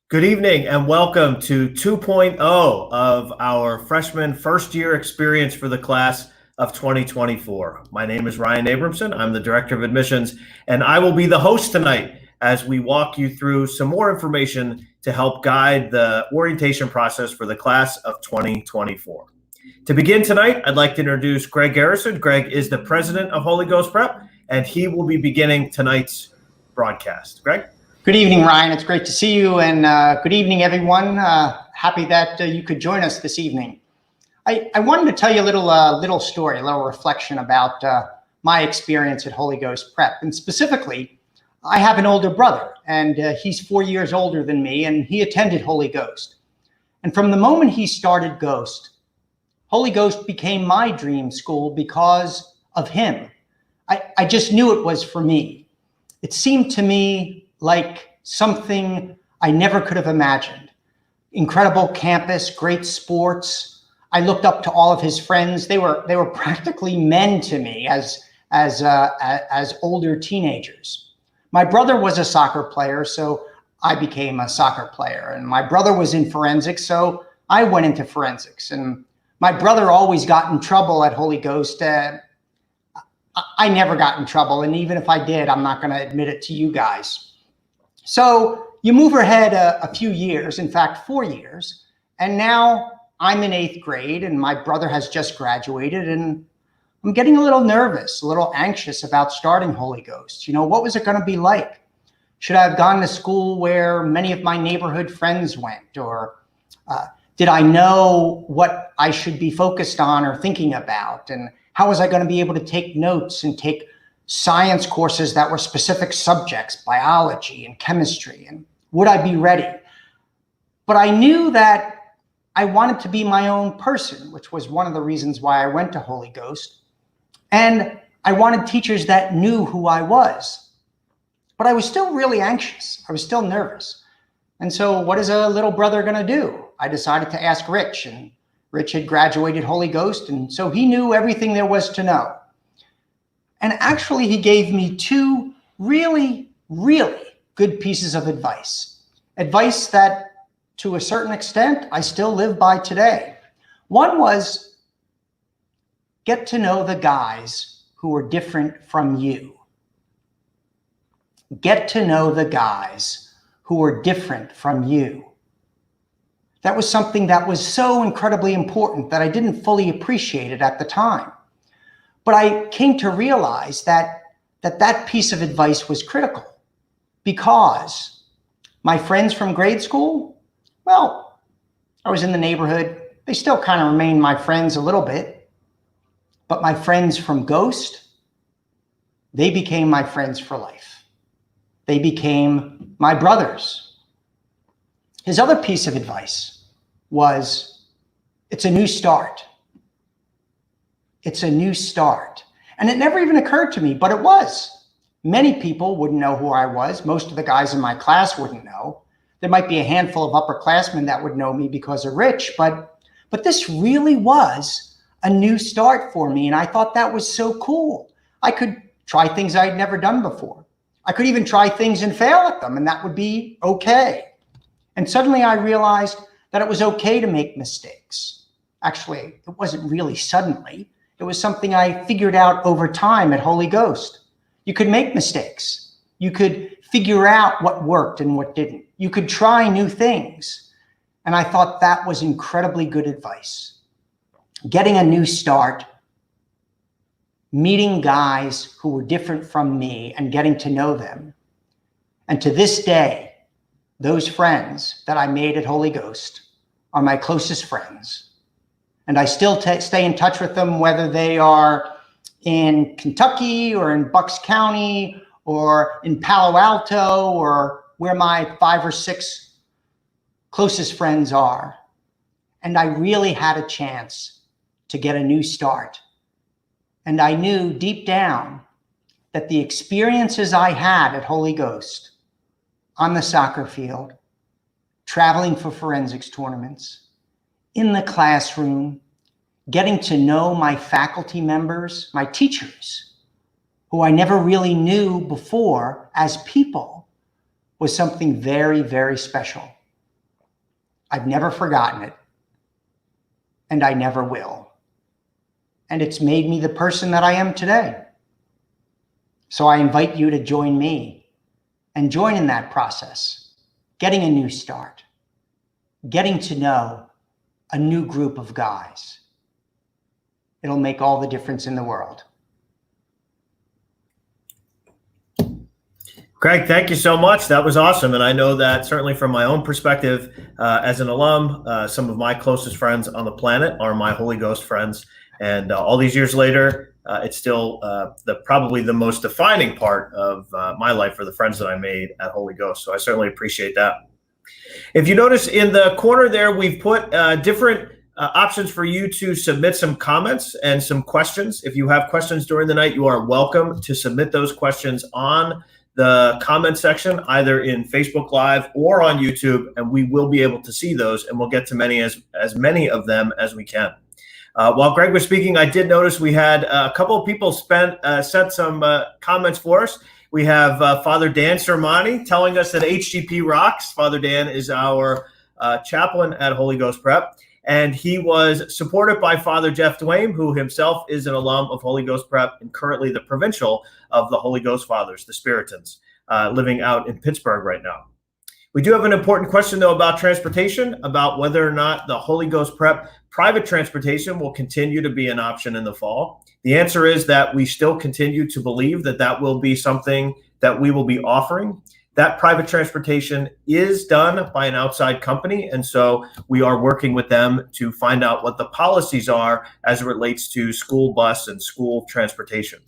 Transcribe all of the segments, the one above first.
Good evening and welcome to 2.0 of our freshman first year experience for the class of 2024. My name is Ryan Abramson. I'm the Director of Admissions, and I will be the host tonight as we walk you through some more information to help guide the orientation process for the class of 2024. To begin tonight, I'd like to introduce Greg Garrison. Greg is the president of Holy Ghost Prep, and he will be beginning tonight's broadcast. Greg? Good evening, Ryan. It's great to see you, and good evening, everyone. Happy that you could join us this evening. I wanted to tell you a little story, a little reflection about my experience at Holy Ghost Prep. And specifically, I have an older brother, and he's 4 years older than me, and he attended Holy Ghost. And from the moment he started Ghost, Holy Ghost became my dream school because of him. I just knew it was for me. It seemed to me like something I never could have imagined. Incredible campus, great sports. I looked up to all of his friends. They were practically men to me as older teenagers. My brother was a soccer player, so I became a soccer player. And my brother was in forensics, so I went into forensics. And my brother always got in trouble at Holy Ghost. I never got in trouble, and even if I did, I'm not going to admit it to you guys. So you move ahead a few years, in fact, 4 years, and now I'm in 8th grade and my brother has just graduated, and I'm getting a little nervous, a little anxious about starting Holy Ghost. You know, what was it going to be like? Should I have gone to school where many of my neighborhood friends went? Or did I know what I should be focused on or thinking about? And how was I going to be able to take notes and take science courses that were specific subjects, biology and chemistry, and would I be ready? But I knew that I wanted to be my own person, which was one of the reasons why I went to Holy Ghost. And I wanted teachers that knew who I was. But I was still really anxious. I was still nervous. And so what is a little brother going to do? I decided to ask Rich, and Rich had graduated Holy Ghost, and so he knew everything there was to know. And actually, he gave me two really, really good pieces of advice. Advice that, to a certain extent, I still live by today. One was, get to know the guys who are different from you. Get to know the guys who are different from you. That was something that was so incredibly important that I didn't fully appreciate it at the time. But I came to realize that piece of advice was critical, because my friends from grade school, well, I was in the neighborhood. They still kind of remain my friends a little bit. But my friends from Ghost, they became my friends for life. They became my brothers. His other piece of advice was, it's a new start. It's a new start. And it never even occurred to me, but it was. Many people wouldn't know who I was. Most of the guys in my class wouldn't know. There might be a handful of upperclassmen that would know me because of Rich, but this really was a new start for me. And I thought that was so cool. I could try things I'd never done before. I could even try things and fail at them, and that would be okay. And suddenly I realized that it was okay to make mistakes. Actually, it wasn't really suddenly. It was something I figured out over time at Holy Ghost. You could make mistakes. You could figure out what worked and what didn't. You could try new things. And I thought that was incredibly good advice. Getting a new start, meeting guys who were different from me and getting to know them. And to this day, those friends that I made at Holy Ghost are my closest friends. And I still stay in touch with them, whether they are in Kentucky or in Bucks County or in Palo Alto or where my 5 or 6 closest friends are. And I really had a chance to get a new start. And I knew deep down that the experiences I had at Holy Ghost, on the soccer field, traveling for forensics tournaments, in the classroom, getting to know my faculty members, my teachers, who I never really knew before as people, was something very, very special. I've never forgotten it, and I never will. And it's made me the person that I am today. So I invite you to join me and join in that process, getting a new start, getting to know a new group of guys. It'll make all the difference in the world. Greg, thank you so much. That was awesome. And I know that certainly from my own perspective, as an alum, some of my closest friends on the planet are my Holy Ghost friends. And all these years later, it's still probably the most defining part of my life for the friends that I made at Holy Ghost. So I certainly appreciate that. If you notice in the corner there, we've put different options for you to submit some comments and some questions. If you have questions during the night, you are welcome to submit those questions on the comment section, either in Facebook Live or on YouTube, and we will be able to see those, and we'll get to as many of them as we can. While Greg was speaking, I did notice we had a couple of people sent some comments for us. We have Father Dan Sermani telling us that HGP rocks. Father Dan is our chaplain at Holy Ghost Prep, and he was supported by Father Jeff Dwayne, who himself is an alum of Holy Ghost Prep and currently the provincial of the Holy Ghost Fathers, the Spiritans, living out in Pittsburgh right now. We do have an important question, though, about transportation, about whether or not the Holy Ghost Prep private transportation will continue to be an option in the fall. The answer is that we still continue to believe that that will be something that we will be offering. That private transportation is done by an outside company, and so we are working with them to find out what the policies are as it relates to school bus and school transportation.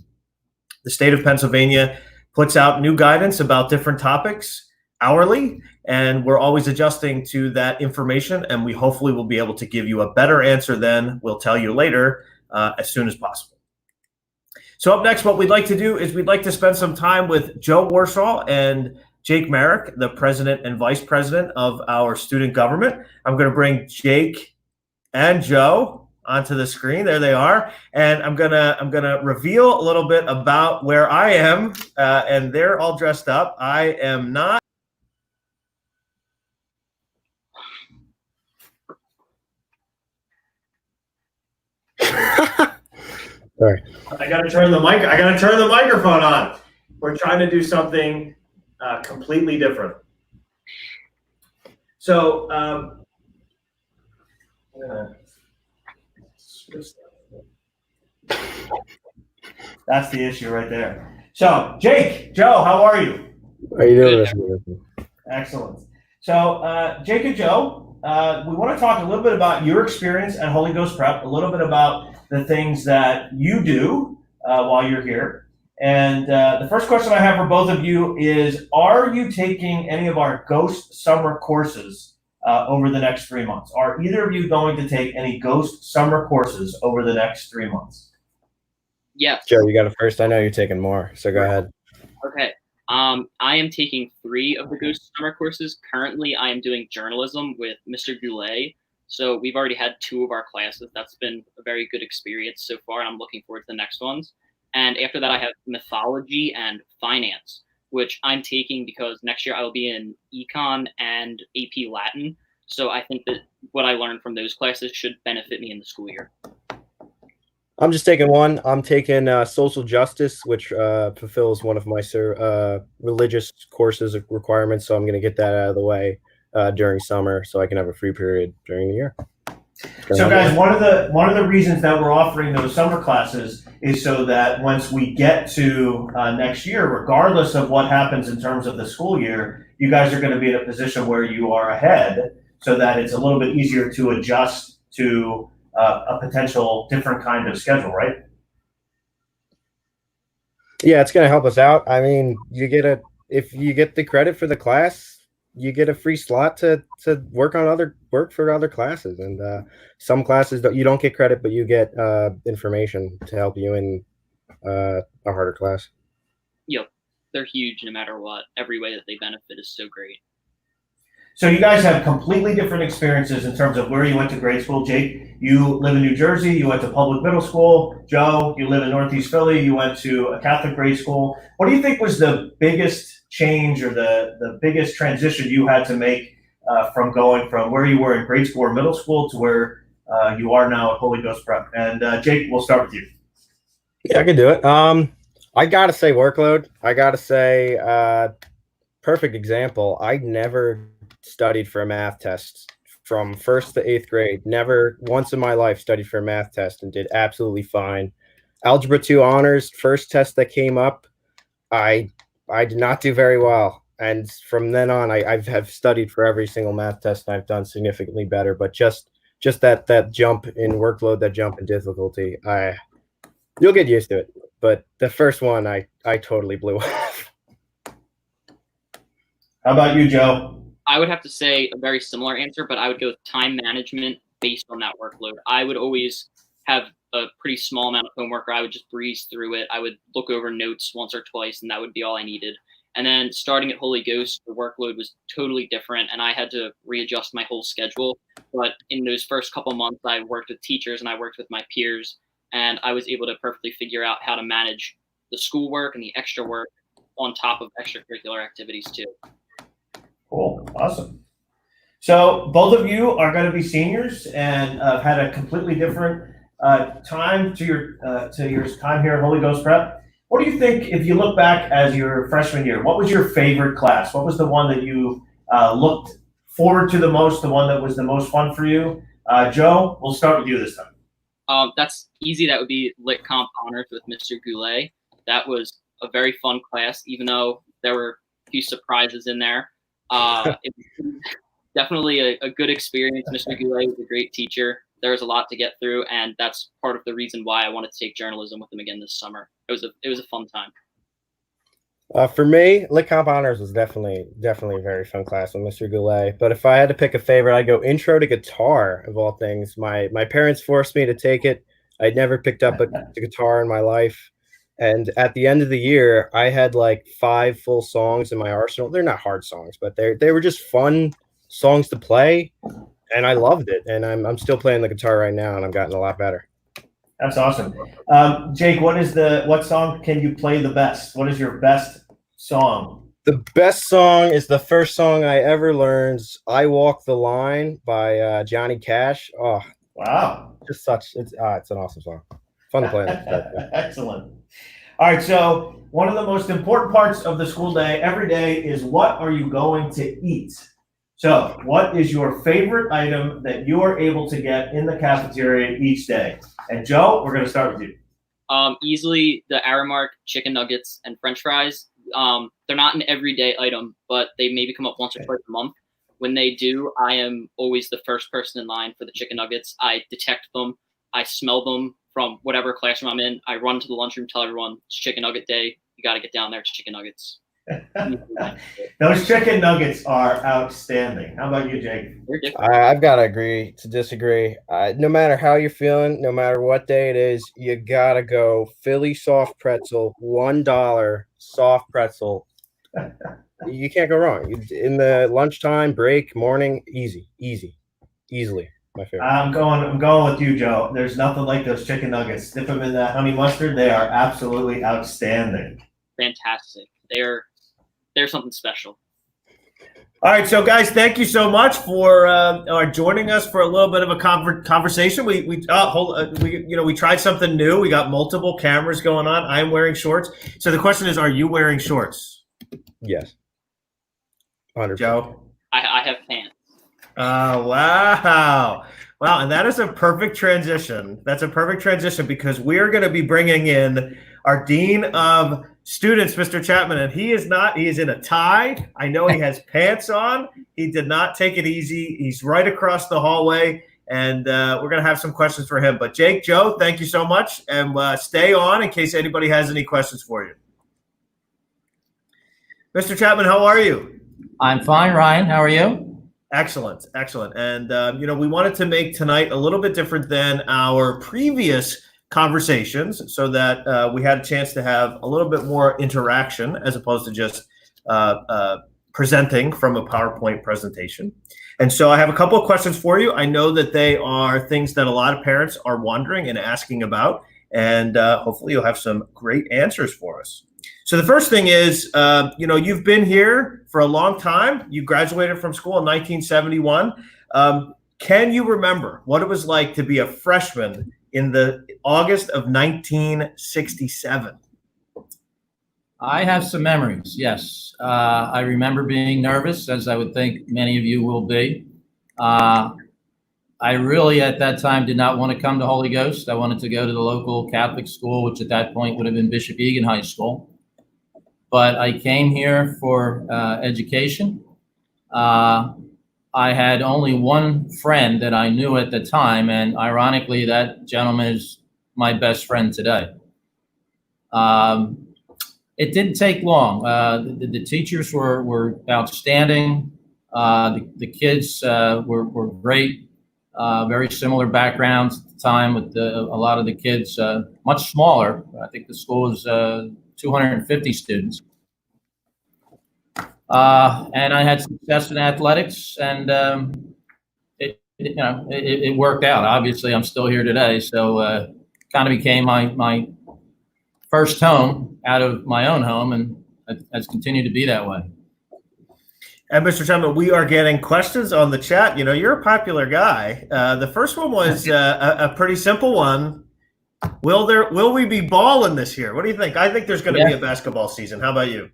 The state of Pennsylvania puts out new guidance about different topics hourly, and we're always adjusting to that information, and we hopefully will be able to give you a better answer than we'll tell you later as soon as possible. So up next, what we'd like to do is we'd like to spend some time with Joe Warshaw and Jake Merrick, the president and vice president of our student government. I'm going to bring Jake and Joe onto the screen. There they are. And I'm gonna reveal a little bit about where I am, and they're all dressed up. I am not. Sorry. I gotta turn the microphone on. We're trying to do something completely different. So that's the issue right there. So Jake, Joe, how are you? How you doing? Excellent. So Jake and Joe, we want to talk a little bit about your experience at Holy Ghost Prep, a little bit about the things that you do while you're here. And the first question I have for both of you is, are you taking any of our Ghost summer courses over the next 3 months? Are either of you going to take any Ghost summer courses over the next 3 months? Yes. Joe, you got it first. I know you're taking more, so go ahead. Okay. I am taking 3 of the Ghost summer courses. Currently, I am doing journalism with Mr. Goulet. So we've already had 2 of our classes. That's been a very good experience so far, and I'm looking forward to the next ones. And after that, I have mythology and finance, which I'm taking because next year I will be in econ and AP Latin. So I think that what I learned from those classes should benefit me in the school year. I'm just taking one. I'm taking social justice, which fulfills one of my religious courses requirements. So I'm going to get that out of the way during summer, so I can have a free period during the year. So, guys, one of the reasons that we're offering those summer classes is so that once we get to next year, regardless of what happens in terms of the school year, you guys are going to be in a position where you are ahead, so that it's a little bit easier to adjust to a potential different kind of schedule, right? Yeah, it's going to help us out. I mean, if you get the credit for the class, you get a free slot to work for other classes, and some classes that you don't get credit, but you get information to help you in a harder class. Yep, they're huge no matter what. Every way that they benefit is so great. So you guys have completely different experiences in terms of where you went to grade school. Jake, you live in New Jersey. You went to public middle school. Joe, you live in Northeast Philly. You went to a Catholic grade school. What do you think was the biggest change or the biggest transition you had to make from going from where you were in grade school or middle school to where you are now at Holy Ghost Prep? And Jake, we'll start with you. Yeah, I can do it. I gotta say workload. I gotta say, perfect example. I never studied for a math test from 1st to 8th grade. Never once in my life studied for a math test and did absolutely fine. Algebra 2 honors, first test that came up, I did not do very well. And from then on, I have studied for every single math test, and I've done significantly better. But just that jump in workload, that jump in difficulty, you'll get used to it. But the first one, I totally blew off. How about you, Joe? I would have to say a very similar answer, but I would go with time management based on that workload. I would always have a pretty small amount of homework, or I would just breeze through it. I would look over notes once or twice, and that would be all I needed. And then starting at Holy Ghost, the workload was totally different, and I had to readjust my whole schedule. But in those first couple months, I worked with teachers and I worked with my peers, and I was able to perfectly figure out how to manage the schoolwork and the extra work on top of extracurricular activities too. Cool. Awesome. So both of you are going to be seniors and had a completely different time to your time here at Holy Ghost Prep. What do you think, if you look back as your freshman year, what was your favorite class? What was the one that you looked forward to the most, the one that was the most fun for you? Joe, we'll start with you this time. That's easy. That would be Lit Comp Honors with Mr. Goulet. That was a very fun class, even though there were a few surprises in there. It was definitely a good experience. Mr. Goulet was a great teacher. There was a lot to get through, and that's part of the reason why I wanted to take journalism with him again this summer. It was a fun time. For me, Lit Comp Honors was definitely a very fun class with Mr. Goulet. But if I had to pick a favorite, I'd go Intro to Guitar, of all things. My parents forced me to take it. I'd never picked up a guitar in my life. And at the end of the year, I had like 5 full songs in my arsenal. They're not hard songs, but they were just fun songs to play, and I loved it. And I'm still playing the guitar right now, and I've gotten a lot better. That's awesome. Jake, what song can you play the best? What is your best song? The best song is the first song I ever learned, "I Walk the Line" by Johnny Cash. Oh, wow. Just it's an awesome song. Fun to play. Excellent. All right, so one of the most important parts of the school day every day is, what are you going to eat? So what is your favorite item that you are able to get in the cafeteria each day? And Joe, we're going to start with you. Easily the Aramark chicken nuggets and French fries. They're not an everyday item, but they maybe come up once or twice a month. When they do, I am always the first person in line for the chicken nuggets. I detect them. I smell them from whatever classroom I'm in. I run to the lunchroom, tell everyone it's chicken nugget day. You got to get down there. It's chicken nuggets. Those chicken nuggets are outstanding. How about you, Jake? I've got to agree to disagree. No matter how you're feeling, no matter what day it is, you got to go Philly soft pretzel, $1 soft pretzel. You can't go wrong. In the lunchtime, break, morning, easily. My favorite. I'm going with you, Joe. There's nothing like those chicken nuggets. Dip them in that honey mustard. They are absolutely outstanding. Fantastic. They're something special. All right, so guys, thank you so much for joining us for a little bit of a conversation. We tried something new. We got multiple cameras going on. I'm wearing shorts. So the question is, are you wearing shorts? Yes. 100%. Joe? I have pants. Wow. Wow, and that is a perfect transition. That's a perfect transition because we're going to be bringing in our Dean of Students, Mr. Chapman, and he is in a tie. I know he has pants on. He did not take it easy. He's right across the hallway, and we're going to have some questions for him. But Jake, Joe, thank you so much, and stay on in case anybody has any questions for you. Mr. Chapman, how are you? I'm fine, Ryan. How are you? Excellent, excellent. And, we wanted to make tonight a little bit different than our previous conversations so that we had a chance to have a little bit more interaction as opposed to just presenting from a PowerPoint presentation. And so I have a couple of questions for you. I know that they are things that a lot of parents are wondering and asking about, and hopefully you'll have some great answers for us. So the first thing is, you've been here for a long time. You graduated from school in 1971. Can you remember what it was like to be a freshman in the August of 1967? I have some memories, yes. I remember being nervous, as I would think many of you will be. I really, at that time, did not want to come to Holy Ghost. I wanted to go to the local Catholic school, which at that point would have been Bishop Egan High School. But I came here for education. I had only one friend that I knew at the time, and ironically, that gentleman is my best friend today. It didn't take long. The teachers were outstanding. The kids were great. Very similar backgrounds at the time with a lot of the kids, much smaller. I think the school was 250 students. And I had success in athletics, and it worked out. Obviously, I'm still here today, so kind of became my first home out of my own home, and has continued to be that way. And Mr. Chapman, we are getting questions on the chat. You know, you're a popular guy. The first one was a pretty simple one. Will we be balling this year? What do you think? I think there's going to be a basketball season. How about you?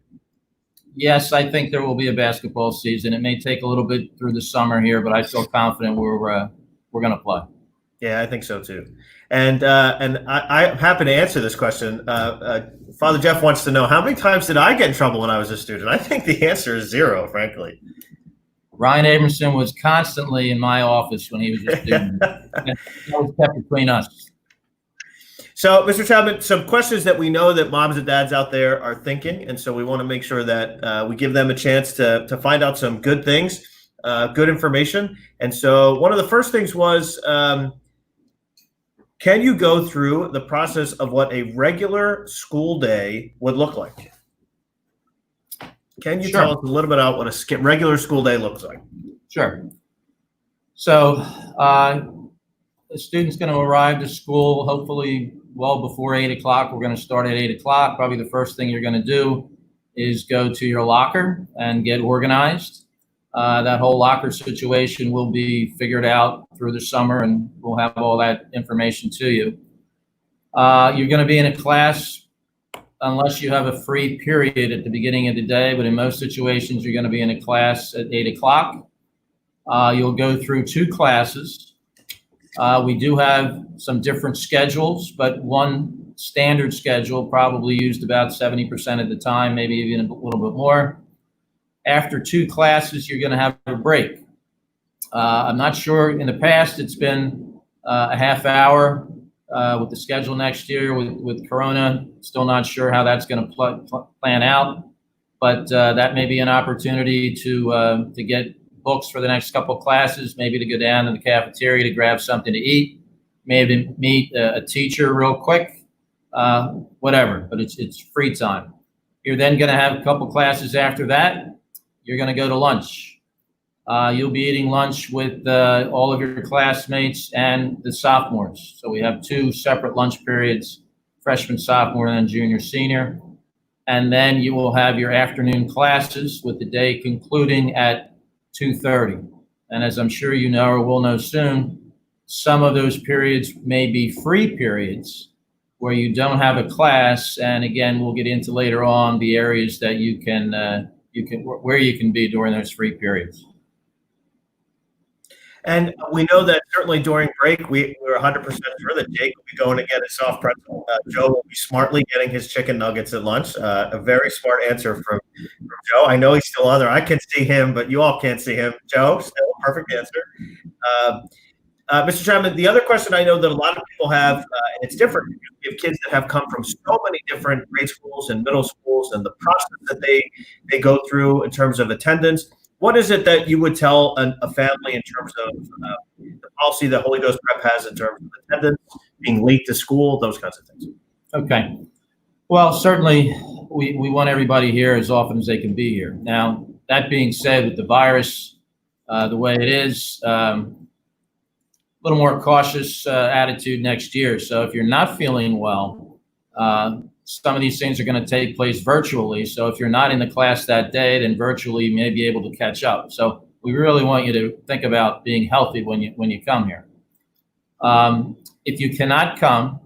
Yes, I think there will be a basketball season. It may take a little bit through the summer here, but I feel confident we're going to play. Yeah, I think so too. And I'm happy to answer this question. Father Jeff wants to know, how many times did I get in trouble when I was a student? I think the answer is 0, frankly. Ryan Abramson was constantly in my office when he was a student. That was kept between us. So, Mr. Chapman, some questions that we know that moms and dads out there are thinking, and so we want to make sure that we give them a chance to find out some good things, good information. And so one of the first things was, can you go through the process of what a regular school day would look like? Can you tell us a little bit about what a regular school day looks like? Sure. So the student's going to arrive to school hopefully well before 8 o'clock. We're going to start at 8 o'clock. Probably the first thing you're going to do is go to your locker and get organized. That whole locker situation will be figured out through the summer, and we'll have all that information to you. You're going to be in a class unless you have a free period at the beginning of the day, but in most situations, you're going to be in a class at 8 o'clock. You'll go through 2 classes. We do have some different schedules, but one standard schedule probably used about 70% of the time, maybe even a little bit more. After 2 classes, you're going to have a break. I'm not sure. In the past, it's been a half hour. With the schedule next year with Corona, still not sure how that's going to plan out. But that may be an opportunity to get books for the next couple of classes, maybe to go down to the cafeteria to grab something to eat, maybe meet a teacher real quick, whatever. But it's free time. You're then going to have a couple classes after that. You're going to go to lunch. You'll be eating lunch with all of your classmates and the sophomores. So we have 2 separate lunch periods, freshman, sophomore, and then junior, senior. And then you will have your afternoon classes with the day concluding at 2:30. And as I'm sure you know or will know soon, some of those periods may be free periods where you don't have a class. And again, we'll get into later on the areas that you can where you can be during those free periods. And we know that certainly during break, we're 100% sure that Jake will be going to get his soft pretzel. Joe will be smartly getting his chicken nuggets at lunch. A very smart answer from Joe. I know he's still on there. I can see him, but you all can't see him. Joe, still perfect answer. Mr. Chapman, the other question I know that a lot of people have, and it's different. We have kids that have come from so many different grade schools and middle schools, and the process that they go through in terms of attendance. What is it that you would tell a family in terms of the policy that Holy Ghost Prep has in terms of attendance, being late to school, those kinds of things? Okay. Well, certainly we want everybody here as often as they can be here. Now, that being said, with the virus the way it is, a little more cautious attitude next year. So if you're not feeling well, some of these things are going to take place virtually. So if you're not in the class that day, then virtually you may be able to catch up. So we really want you to think about being healthy when you come here. If you cannot come,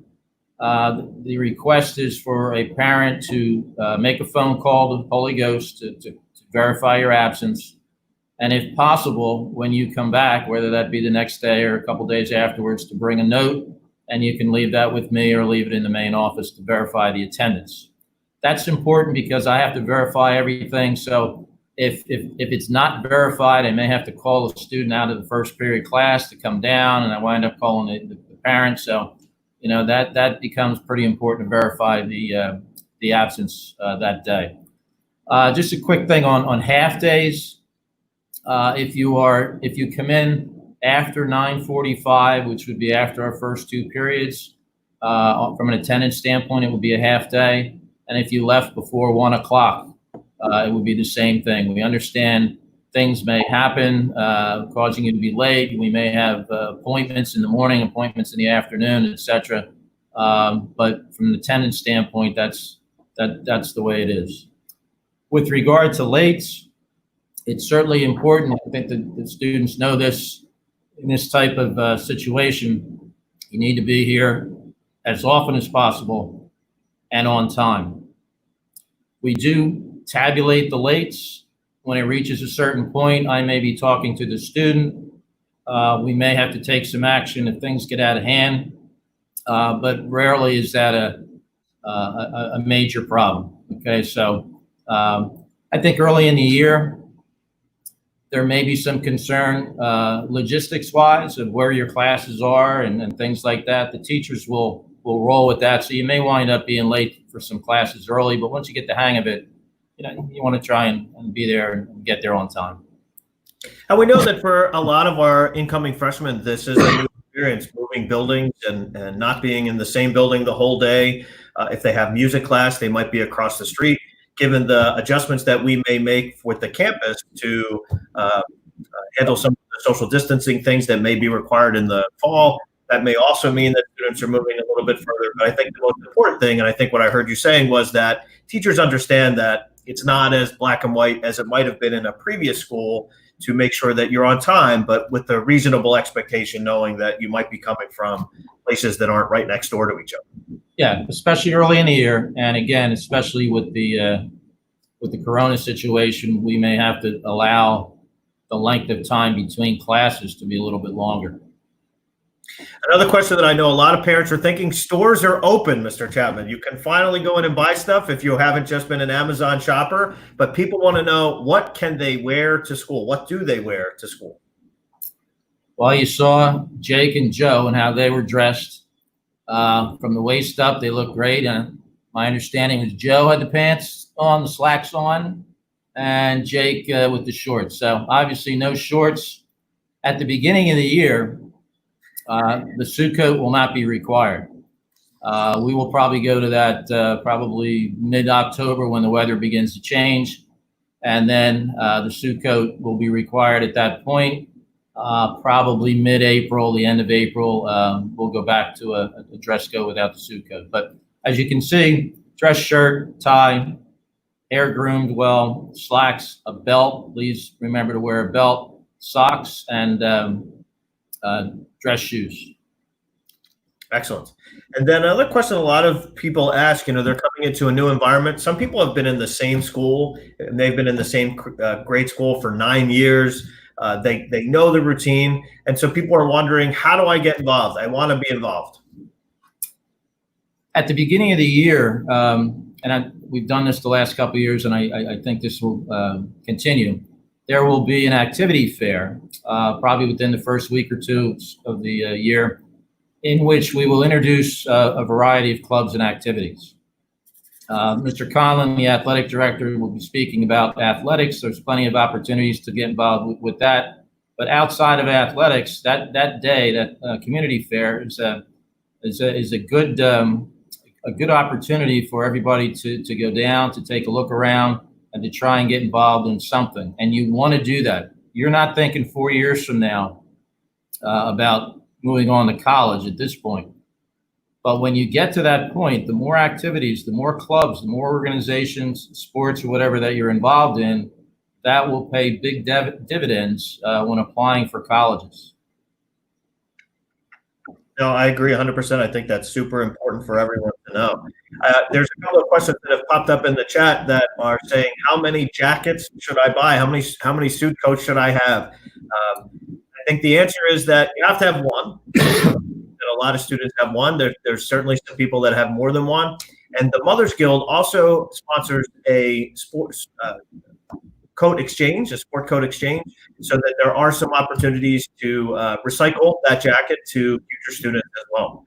the request is for a parent to make a phone call to the Holy Ghost to verify your absence. And if possible, when you come back, whether that be the next day or a couple days afterwards, to bring a note, and you can leave that with me or leave it in the main office to verify the attendance. That's important because I have to verify everything. So if it's not verified, I may have to call a student out of the first period class to come down, and I wind up calling the parents. So, you know, that becomes pretty important to verify the absence that day. Just a quick thing on half days. If you come in after 9:45, which would be after our first two periods, from an attendance standpoint, it would be a half day. And if you left before 1 o'clock, it would be the same thing. We understand things may happen, causing you to be late. We may have appointments in the morning, appointments in the afternoon, etc. But from an attendance standpoint, that's the way it is. With regard to lates, it's certainly important. I think that the students know this. In this type of situation, you need to be here as often as possible and on time. We do tabulate the lates. When it reaches a certain point, I may be talking to the student. We may have to take some action if things get out of hand, but rarely is that a major problem. Okay, so I think early in the year, there may be some concern logistics-wise of where your classes are and things like that. The teachers will roll with that. So you may wind up being late for some classes early, but once you get the hang of it, you know, you want to try and be there and get there on time. And we know that for a lot of our incoming freshmen, this is a new experience, moving buildings and not being in the same building the whole day. If they have music class, they might be across the street. Given the adjustments that we may make with the campus to handle some of the social distancing things that may be required in the fall, that may also mean that students are moving a little bit further. But I think the most important thing, and I think what I heard you saying, was that teachers understand that it's not as black and white as it might have been in a previous school, to make sure that you're on time, but with a reasonable expectation, knowing that you might be coming from places that aren't right next door to each other. Yeah, especially early in the year, and again, especially with the Corona situation, we may have to allow the length of time between classes to be a little bit longer. Another question that I know a lot of parents are thinking: stores are open, Mr. Chapman. You can finally go in and buy stuff if you haven't just been an Amazon shopper, but people want to know, what can they wear to school? What do they wear to school? Well, you saw Jake and Joe and how they were dressed. From the waist up, they look great. And my understanding is Joe had the pants on, the slacks on, and Jake with the shorts. So obviously no shorts. At the beginning of the year, the suit coat will not be required. We will probably go to that probably mid-October when the weather begins to change. And then the suit coat will be required at that point. Probably mid-April, the end of April, we'll go back to a dress code without the suit coat. But as you can see, dress shirt, tie, hair groomed well, slacks, a belt. Please remember to wear a belt, socks, and dress shoes. Excellent. And then another question a lot of people ask, they're coming into a new environment. Some people have been in the same school and they've been in the same grade school for 9 years. They know the routine. And so people are wondering, how do I get involved? I want to be involved. At the beginning of the year, we've done this the last couple of years, and I think this will continue. There will be an activity fair, probably within the first week or two of the year, in which we will introduce a variety of clubs and activities. Mr. Conlon, the athletic director, will be speaking about athletics. There's plenty of opportunities to get involved with that. But outside of athletics, that day, that community fair is a good opportunity for everybody to go down, to take a look around, and to try and get involved in something. And you want to do that. You're not thinking 4 years from now about moving on to college at this point. But when you get to that point, the more activities, the more clubs, the more organizations, sports, or whatever that you're involved in, that will pay big dividends when applying for colleges. No, I agree 100%. I think that's super important for everyone to know. There's a couple of questions that have popped up in the chat that are saying, how many jackets should I buy? How many suit coats should I have? I think the answer is that you have to have one. And a lot of students have one. There's certainly some people that have more than one. And the Mothers Guild also sponsors a sports coat exchange, a sport coat exchange, so that there are some opportunities to recycle that jacket to future students as well.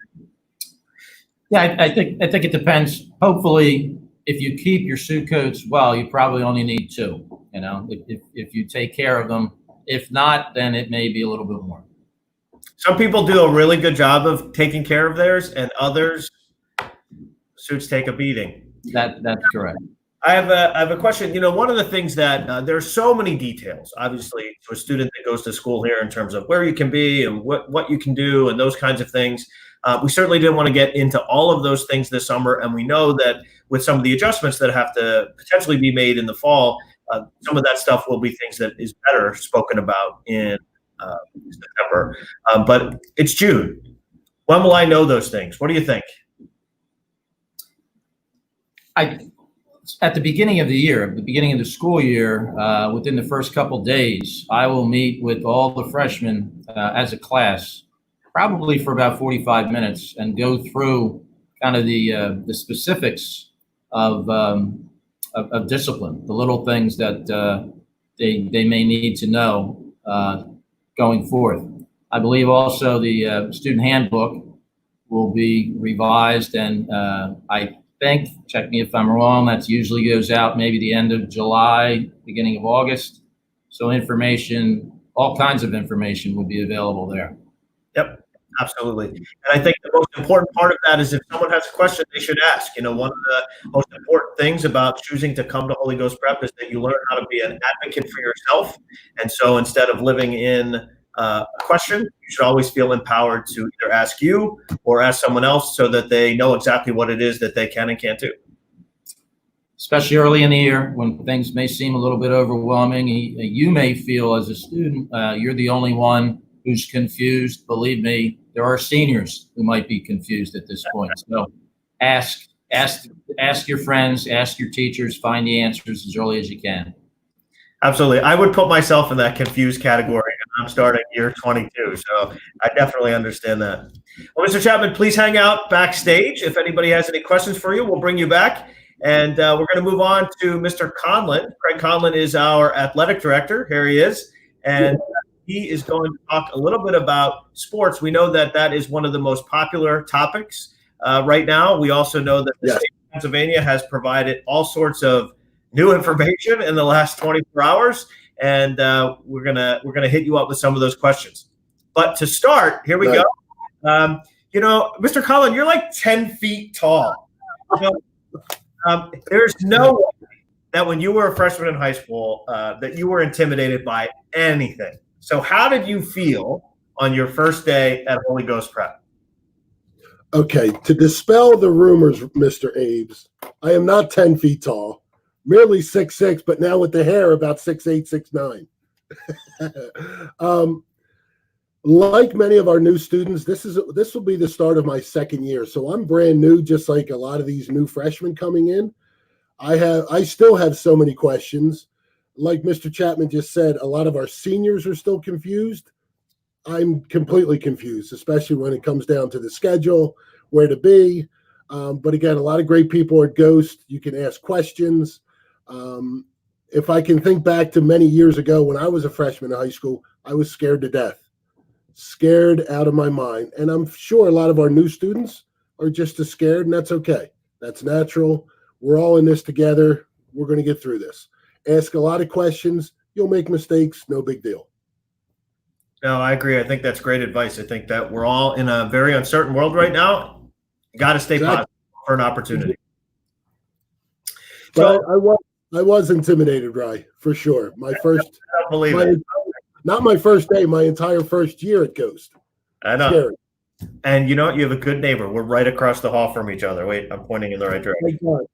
Yeah, I think it depends. Hopefully, if you keep your suit coats well, you probably only need 2. If you take care of them. If not, then it may be a little bit more. Some people do a really good job of taking care of theirs, and others, suits take a beating. That's correct. I have a question. One of the things that there are so many details, obviously, to a student that goes to school here in terms of where you can be and what you can do and those kinds of things. We certainly didn't want to get into all of those things this summer, and we know that with some of the adjustments that have to potentially be made in the fall, some of that stuff will be things that is better spoken about in September. But it's June. When will I know those things? What do you think? At the beginning of the year, at the beginning of the school year, within the first couple days, I will meet with all the freshmen as a class, probably for about 45 minutes, and go through kind of the specifics of discipline, the little things that they may need to know going forth. I believe also the student handbook will be revised, and I think, check me if I'm wrong, that usually goes out maybe the end of July, beginning of August. So information, all kinds of information would be available there. Yep, absolutely. And I think the most important part of that is if someone has a question, they should ask. One of the most important things about choosing to come to Holy Ghost Prep is that you learn how to be an advocate for yourself. And so instead of living in a question, you should always feel empowered to either ask you or ask someone else so that they know exactly what it is that they can and can't do. Especially early in the year when things may seem a little bit overwhelming. You may feel as a student, you're the only one who's confused. Believe me, there are seniors who might be confused at this point. So ask your friends, ask your teachers, find the answers as early as you can. Absolutely. I would put myself in that confused category. I'm starting year 22, so I definitely understand that. Well, Mr. Chapman, please hang out backstage. If anybody has any questions for you, we'll bring you back. And we're going to move on to Mr. Conlon. Craig Conlon is our athletic director. Here he is. And he is going to talk a little bit about sports. We know that that is one of the most popular topics right now. We also know that the state of Pennsylvania has provided all sorts of new information in the last 24 hours. And we're gonna hit you up with some of those questions. But to start, here we go. Mr. Conlon, you're like 10 feet tall. There's no way that when you were a freshman in high school that you were intimidated by anything. So how did you feel on your first day at Holy Ghost Prep? Okay, to dispel the rumors, Mr. Abe's, I am not 10 feet tall. merely 6'6", but now with the hair about 6'8", 6'9". Like many of our new students, this will be the start of my second year. So I'm brand new, just like a lot of these new freshmen coming in. I still have so many questions. Like Mr. Chapman just said, a lot of our seniors are still confused. I'm completely confused, especially when it comes down to the schedule, where to be. But again, a lot of great people at Ghost. You can ask questions. If I can think back to many years ago when I was a freshman in high school, I was scared to death, scared out of my mind. And I'm sure a lot of our new students are just as scared, and that's okay. That's natural. We're all in this together. We're going to get through this. Ask a lot of questions. You'll make mistakes. No big deal. No, I agree. I think that's great advice. I think that we're all in a very uncertain world right now. You got to stay positive for an opportunity. But I was intimidated, Rye, for sure. I don't believe it. Not my first day, my entire first year at Ghost. I know. Scary. And you know what? You have a good neighbor. We're right across the hall from each other. Wait, I'm pointing in the right direction.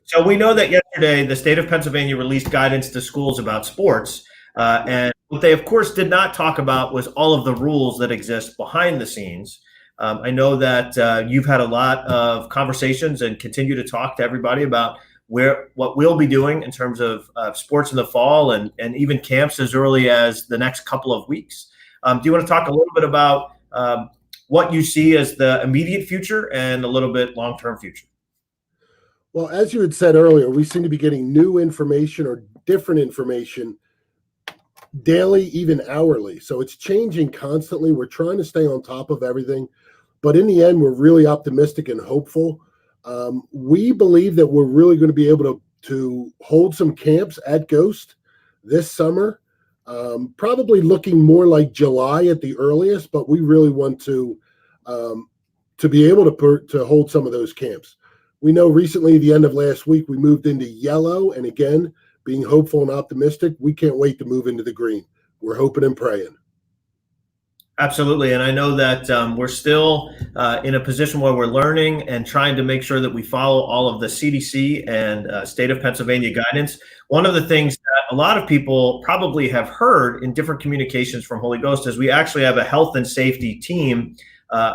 So we know that yesterday the state of Pennsylvania released guidance to schools about sports. And what they, of course, did not talk about was all of the rules that exist behind the scenes. I know that you've had a lot of conversations and continue to talk to everybody about what we'll be doing in terms of sports in the fall and even camps as early as the next couple of weeks. Do you want to talk a little bit about what you see as the immediate future and a little bit long-term future? Well, as you had said earlier, we seem to be getting new information or different information daily, even hourly. So it's changing constantly. We're trying to stay on top of everything. But in the end, we're really optimistic and hopeful. We believe that we're really going to be able to hold some camps at Ghost this summer, probably looking more like July at the earliest, but we really want to be able to hold some of those camps. We know recently, the end of last week, we moved into yellow, and again, being hopeful and optimistic, we can't wait to move into the green. We're hoping and praying. Absolutely. And I know that we're still in a position where we're learning and trying to make sure that we follow all of the CDC and state of Pennsylvania guidance. One of the things that a lot of people probably have heard in different communications from Holy Ghost is we actually have a health and safety team,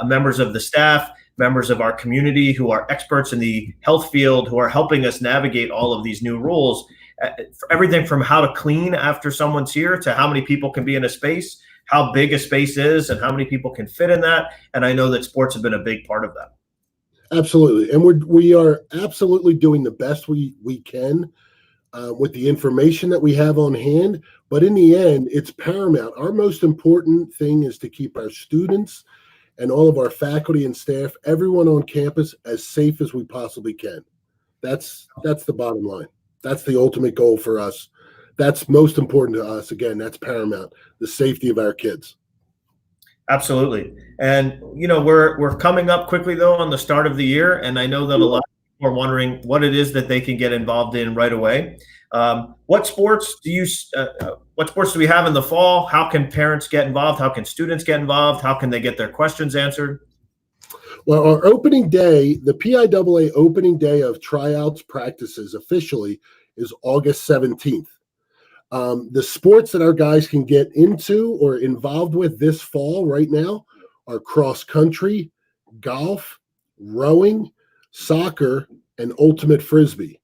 members of the staff, members of our community who are experts in the health field, who are helping us navigate all of these new rules. Everything from how to clean after someone's here to how many people can be in a space, how big a space is and how many people can fit in that. And I know that sports have been a big part of that. Absolutely. And we are absolutely doing the best we can with the information that we have on hand. But in the end, it's paramount. Our most important thing is to keep our students and all of our faculty and staff, everyone on campus, as safe as we possibly can. That's the bottom line. That's the ultimate goal for us. That's most important to us. Again, that's paramount, the safety of our kids. Absolutely. And, you know, we're coming up quickly, though, on the start of the year. And I know that a lot of people are wondering what it is that they can get involved in right away. What sports do we have in the fall? How can parents get involved? How can students get involved? How can they get their questions answered? Well, our opening day, the PIAA opening day of tryouts practices officially is August 17th. The sports that our guys can get into or involved with this fall right now are cross country, golf, rowing, soccer, and ultimate frisbee.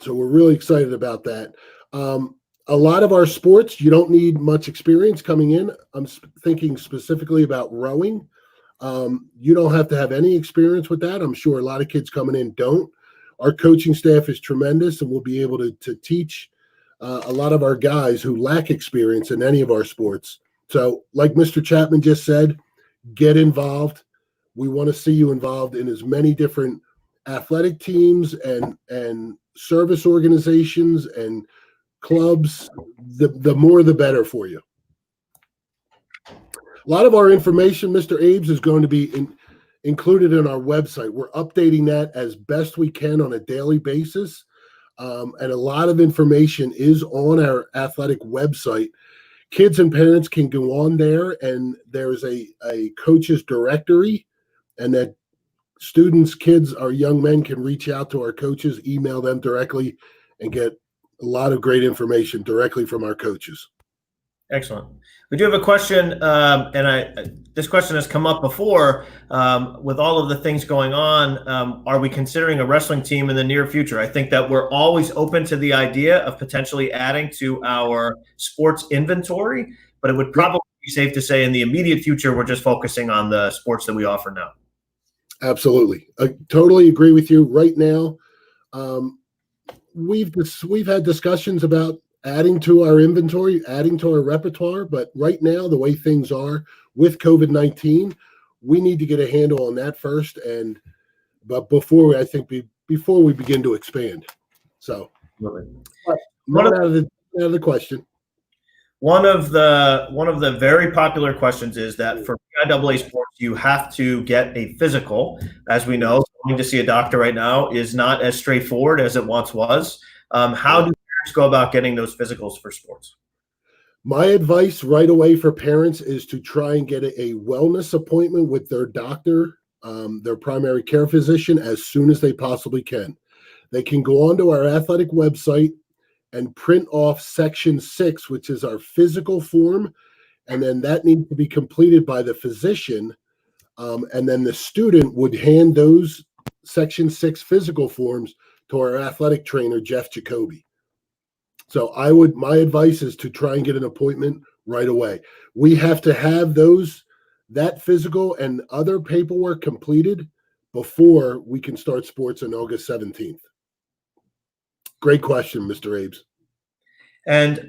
So we're really excited about that. A lot of our sports, you don't need much experience coming in. I'm thinking specifically about rowing. You don't have to have any experience with that. I'm sure a lot of kids coming in don't. Our coaching staff is tremendous, and we'll be able to teach a lot of our guys who lack experience in any of our sports. So like Mr. Chapman just said, get involved. We want to see you involved in as many different athletic teams and service organizations and clubs. The more, the better for you. A lot of our information, Mr. Abe's, is going to be included in our website. We're updating that as best we can on a daily basis. And a lot of information is on our athletic website. Kids and parents can go on there, and there's a coach's directory, and that students, kids, or young men can reach out to our coaches, email them directly, and get a lot of great information directly from our coaches. Excellent. We do have a question, this question has come up before. With all of the things going on, are we considering a wrestling team in the near future? I think that we're always open to the idea of potentially adding to our sports inventory, but it would probably be safe to say in the immediate future, we're just focusing on the sports that we offer now. Absolutely. I totally agree with you. Right now, we've had discussions about adding to our inventory, adding to our repertoire, but right now, the way things are with COVID-19, we need to get a handle on that first. But before we begin to expand. So not out of the question. One of the very popular questions is that for PIAA sports, you have to get a physical. As we know, going to see a doctor right now is not as straightforward as it once was. How do parents go about getting those physicals for sports? My advice right away for parents is to try and get a wellness appointment with their doctor, their primary care physician, as soon as they possibly can. They can go onto our athletic website and print off section 6, which is our physical form. And then that needs to be completed by the physician. And then the student would hand those section 6 physical forms to our athletic trainer, Jeff Jacoby. So my advice is to try and get an appointment right away. We have to have that physical and other paperwork completed before we can start sports on August 17th. Great question, Mr. Abes. And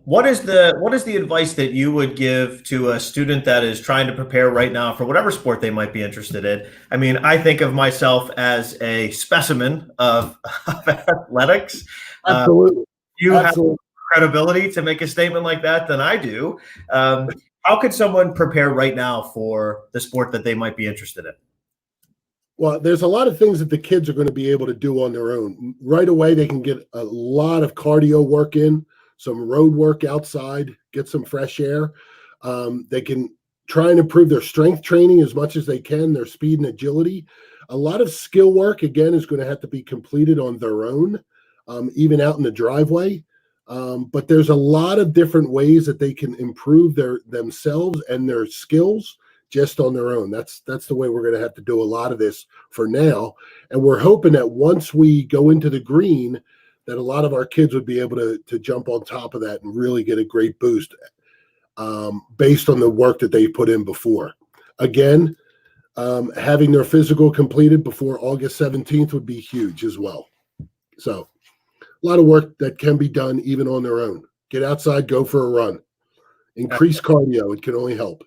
what is the advice that you would give to a student that is trying to prepare right now for whatever sport they might be interested in? I mean, I think of myself as a specimen of athletics. Absolutely. You have more credibility to make a statement like that than I do. How could someone prepare right now for the sport that they might be interested in? Well, there's a lot of things that the kids are going to be able to do on their own. Right away, they can get a lot of cardio work in, some road work outside, get some fresh air. They can try and improve their strength training as much as they can, their speed and agility. A lot of skill work, again, is going to have to be completed on their own, even out in the driveway. But there's a lot of different ways that they can improve themselves and their skills just on their own. That's the way we're going to have to do a lot of this for now. And we're hoping that once we go into the green, that a lot of our kids would be able to jump on top of that and really get a great boost based on the work that they put in before. Again, having their physical completed before August 17th would be huge as well. So a lot of work that can be done even on their own. Get outside, go for a run. Increase cardio. It can only help.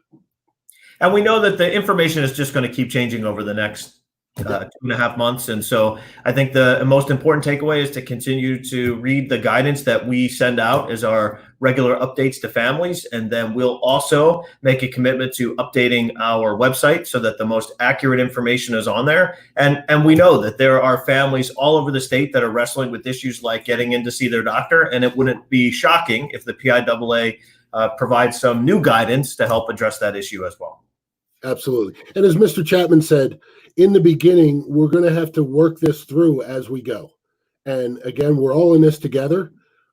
And we know that the information is just going to keep changing over the next 2.5 months. And so I think the most important takeaway is to continue to read the guidance that we send out as our regular updates to families. And then we'll also make a commitment to updating our website so that the most accurate information is on there. And we know that there are families all over the state that are wrestling with issues like getting in to see their doctor. And it wouldn't be shocking if the PIAA provides some new guidance to help address that issue as well. Absolutely. And as Mr. Chapman said, in the beginning, we're going to have to work this through as we go. And again, we're all in this together.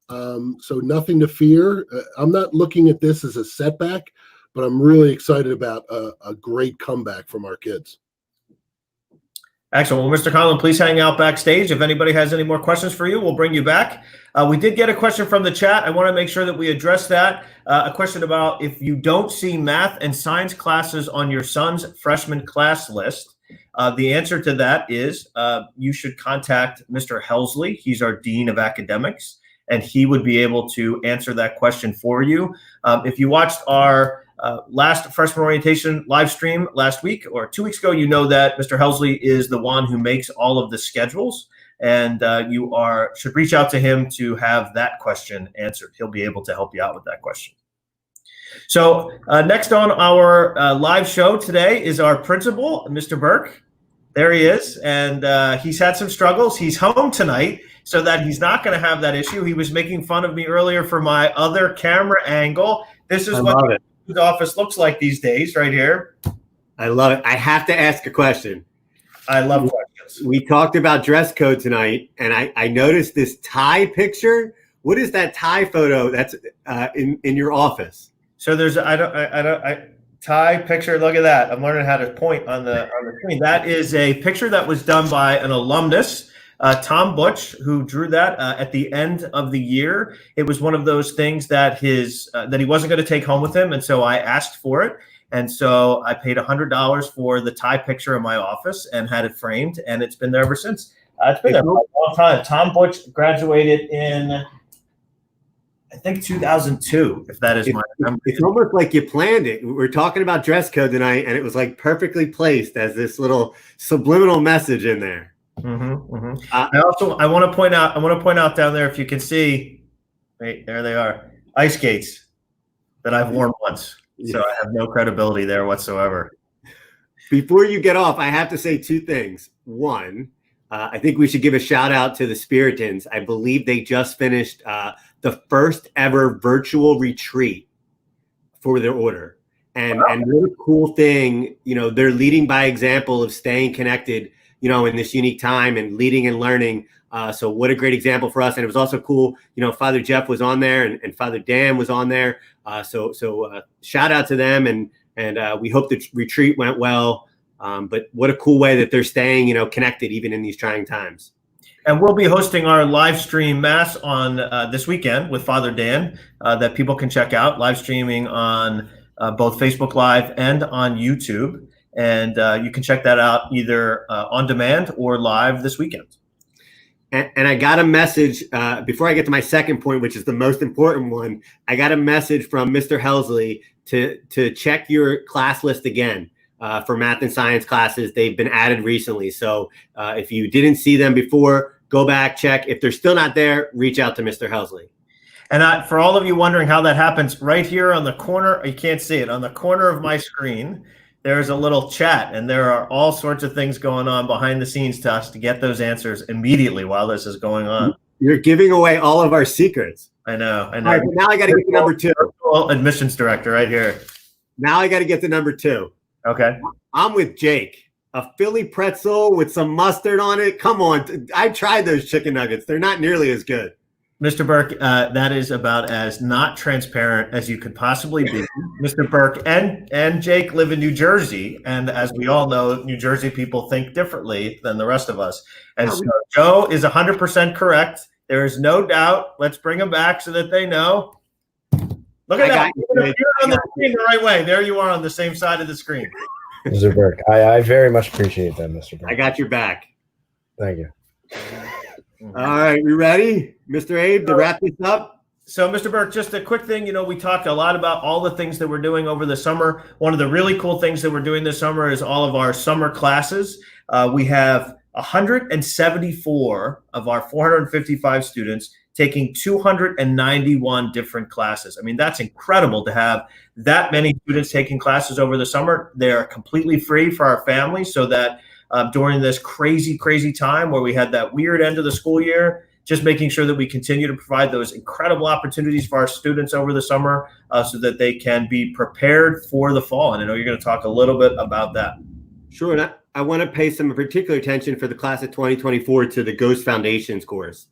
So nothing to fear. I'm not looking at this as a setback, but I'm really excited about a great comeback from our kids. Excellent. Well, Mr. Conlon, please hang out backstage. If anybody has any more questions for you, we'll bring you back. We did get a question from the chat. I want to make sure that we address that. A question about if you don't see math and science classes on your son's freshman class list. The answer to that is you should contact Mr. Helsley. He's our Dean of Academics, and he would be able to answer that question for you. If you watched our last freshman orientation live stream last week or 2 weeks ago, you know that Mr. Helsley is the one who makes all of the schedules, and you should reach out to him to have that question answered. He'll be able to help you out with that question. So next on our live show today is our principal, Mr. Burke. There he is, and he's had some struggles. He's home tonight, so that he's not going to have that issue. He was making fun of me earlier for my other camera angle. This is what the office looks like these days, right here. I love it. I have to ask a question. I love questions. students. We talked about dress code tonight, and I noticed this tie picture. What is that tie photo that's in your office? So there's tie picture. Look at that. I'm learning how to point on the screen. That is a picture that was done by an alumnus, Tom Butch, who drew that at the end of the year. It was one of those things that that he wasn't going to take home with him, and so I asked for it. And so I paid $100 for the tie picture in my office and had it framed, and it's been there ever since. It's been there for a long time. Tom Butch graduated in, I think, 2002, if that is my memory. It's almost like you planned it. We're talking about dress code tonight, and it was like perfectly placed as this little subliminal message in there. Mm-hmm, mm-hmm. I want to point out down there, if you can see, right there they are, ice skates that I've worn once. So I have no credibility there whatsoever. Before you get off, I have to say two things. One, I think we should give a shout out to the Spiritans. I believe they just finished the first ever virtual retreat for their order. And what a cool thing, they're leading by example of staying connected, in this unique time and leading and learning. So what a great example for us. And it was also cool, Father Jeff was on there and Father Dan was on there. So shout out to them. And we hope the retreat went well. But what a cool way that they're staying, connected even in these trying times. And we'll be hosting our live stream mass on this weekend with Father Dan that people can check out, live streaming on both Facebook Live and on YouTube. And you can check that out either on demand or live this weekend. And I got a message before I get to my second point, which is the most important one. I got a message from Mr. Helsley to check your class list again for math and science classes. They've been added recently. So if you didn't see them before, go back, check. If they're still not there, reach out to Mr. Helsley. And for all of you wondering how that happens, right here on the corner, you can't see it, on the corner of my screen, there's a little chat, and there are all sorts of things going on behind the scenes to us to get those answers immediately while this is going on. You're giving away all of our secrets. I know. All right, now I got to get to number two. Admissions director right here. Now I got to get to number two. Okay. I'm with Jake. A Philly pretzel with some mustard on it. Come on. I tried those chicken nuggets. They're not nearly as good. Mr. Burke, that is about as not transparent as you could possibly be. Mr. Burke and Jake live in New Jersey, and as we all know, New Jersey people think differently than the rest of us. And so Joe is 100% correct. There is no doubt. Let's bring them back so that they know. Look at that. You're on the screen the right way. There you are on the same side of the screen. Mr. Burke, I very much appreciate that, Mr. Burke. I got your back. Thank you. All right, we ready, Mr. Abe, to wrap this up? So, Mr. Burke, just a quick thing. We talked a lot about all the things that we're doing over the summer. One of the really cool things that we're doing this summer is all of our summer classes. We have 174 of our 455 students taking 291 different classes. I mean, that's incredible to have that many students taking classes over the summer. They're completely free for our families so that during this crazy, crazy time where we had that weird end of the school year, just making sure that we continue to provide those incredible opportunities for our students over the summer so that they can be prepared for the fall. And I know you're going to talk a little bit about that. Sure. And I want to pay some particular attention for the class of 2024 to the Ghost Foundations course.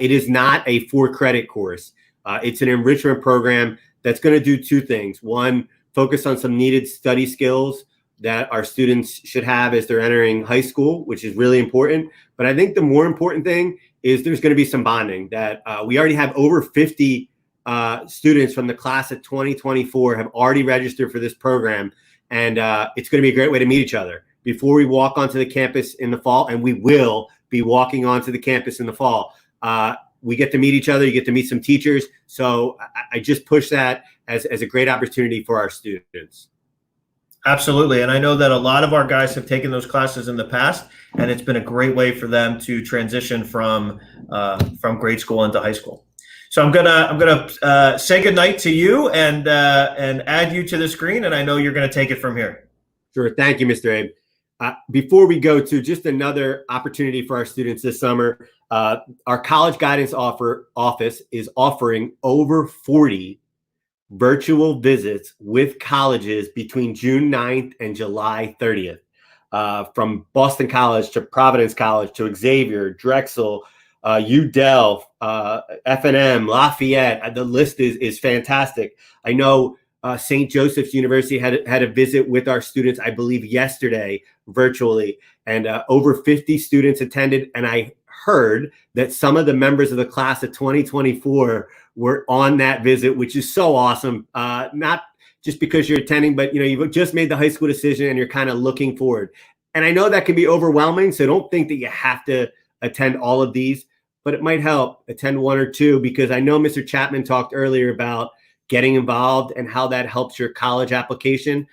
It is not a 4-credit course. It's an enrichment program that's going to do two things. One, focus on some needed study skills that our students should have as they're entering high school, which is really important. But I think the more important thing is there's going to be some bonding that we already have over 50 students from the class of 2024 have already registered for this program. And it's going to be a great way to meet each other before we walk onto the campus in the fall. And we will be walking onto the campus in the fall. We get to meet each other. You get to meet some teachers. So I just push that as a great opportunity for our students. Absolutely. And I know that a lot of our guys have taken those classes in the past, and it's been a great way for them to transition from grade school into high school. So I'm gonna say goodnight to you and add you to the screen, and I know you're gonna take it from here. Sure. Thank you, Mr. Abe. Before we go to just another opportunity for our students this summer, our College Guidance Office is offering over 40 virtual visits with colleges between June 9th and July 30th. from Boston College to Providence College to Xavier, Drexel, UDEL, F&M, Lafayette. The list is fantastic. I know St. Joseph's University had a visit with our students, I believe yesterday, virtually, and over 50 students attended. And I heard that some of the members of the class of 2024 were on that visit, which is so awesome. Not just because you're attending, but you've just made the high school decision and you're kind of looking forward. And I know that can be overwhelming, so don't think that you have to attend all of these, but it might help attend one or two, because I know Mr. Chapman talked earlier about getting involved and how that helps your college application.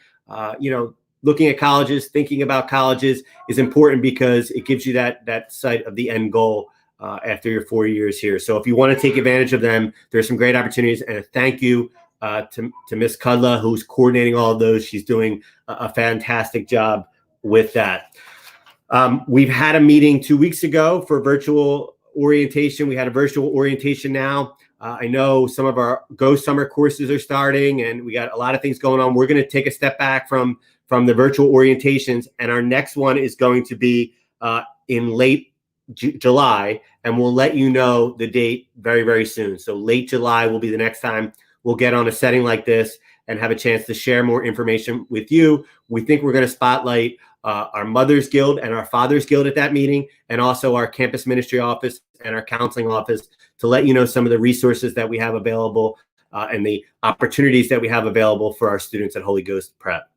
Looking at colleges, thinking about colleges is important because it gives you that sight of the end goal after your 4 years here. So if you want to take advantage of them, there's some great opportunities. And a thank you to Miss Kudla, who's coordinating all of those. She's doing a fantastic job with that. We've had a meeting 2 weeks ago for virtual orientation. We had a virtual orientation now. I know some of our Go Summer courses are starting, and we got a lot of things going on. We're going to take a step back from the virtual orientations, and our next one is going to be in late July, and we'll let you know the date very, very soon. So late July will be the next time we'll get on a setting like this and have a chance to share more information with you. We think we're going to spotlight our Mothers Guild and our Fathers Guild at that meeting, and also our campus ministry office and our counseling office, to let you know some of the resources that we have available and the opportunities that we have available for our students at Holy Ghost Prep.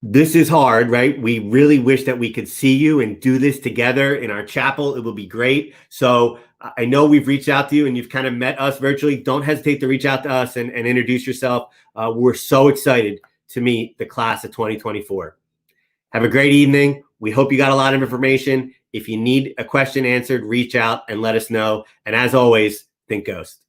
This is hard, right? We really wish that we could see you and do this together in our chapel. It would be great. So I know we've reached out to you and you've kind of met us virtually. Don't hesitate to reach out to us and introduce yourself. We're so excited to meet the class of 2024. Have a great evening. We hope you got a lot of information. If you need a question answered, reach out and let us know. And as always, think Ghost.